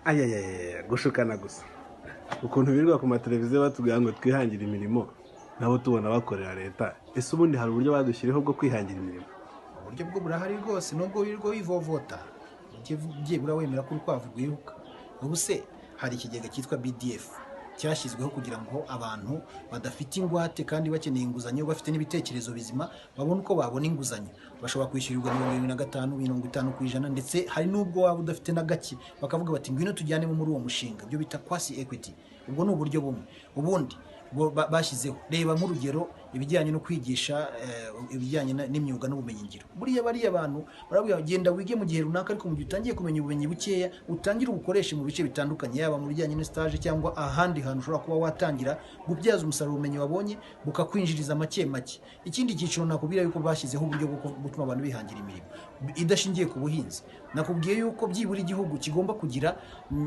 ayayaya gushukana gusa ukuntu birirwa ku mateleviziyo batubwira ngo twihangire imirimo nabo tubona bakorera leta. Ese ubundi hari uburyo badushyiriyeho bwo kwihangira imirimo? Uburyo bwo burahari rwose, nubwo wirirwa wivovota byibura wemera ko urukwavu rwiruka. Ubu se hari ikigega cyitwa BDF cyashyizweho kugira ngo abantu badafite ingwate kandi bakeneye inguzanyo bafite n'ibitekerezo bizima babone uko babona inguzanyo. Bashobora kwishyurirwa 25, 50% ndetse hari n'ubwo waba udafite na gake bakavuga bati ngwino tujyane muri uwo mushinga, ibyo bita quasi equity. Ubwo ni uburyo bumwe. Ubundi bashyizeho reba nk'urugero ibijyanye no kwigisha ibijyanye n'imyuga n'ubumenyi ngiro. Buriya bari abantu barabwira genda wige mu gihe runaka, ariko mu gihe utangiye kumenya ubumenyi bukeya utangira ubukoreshe mu bice bitandukanye, yaba mu bijyanye na stage cyangwa ahandi hantu ushobora kuba watangira gubyaza umusaruro ubumenyi wabonye bukakwinjiriza make make. Ikindi cyiciro nakubwira yuko bashyizeho uburyo bwo gutuma abantu bihangira imirimo idashingiye ku buhinzi. Nakubwiye yuko byibura igihugu kigomba kugira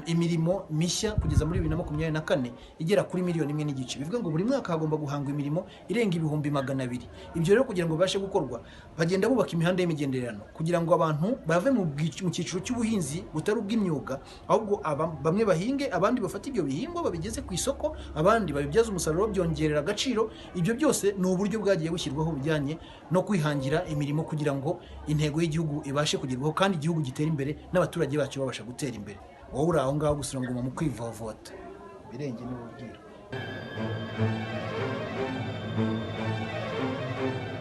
imirimo mishya kugeza muri 2024 igera kuri 1,5 miliyoni. Bivuga ngo buri mwaka hagomba guhangwa imirimo irenga 200,000. Ibyo rero kugira ngo bashe gukorwa bagenda bubaka imihanda y'imigenderano kugira ngo abantu bave mu cyiciro cy'ubuhinzi butari ubw'imyuga, ahubwo bamwe bahinge, abandi bafata ibyo bihingwa babigeze ku isoko, abandi babibyaza umusaruro byongerera agaciro. Ibyo byose ni uburyo bwagiye bushyirwaho bijyanye no kwihangira imirimo kugira ngo intego y'igihugu ibashe kugerwaho kandi igihugu gitera imbere n'abaturage bacyo babasha gutera imbere. Wowe uri aho ngaho gusura ngo mu kwivovota birenge n'ububwira.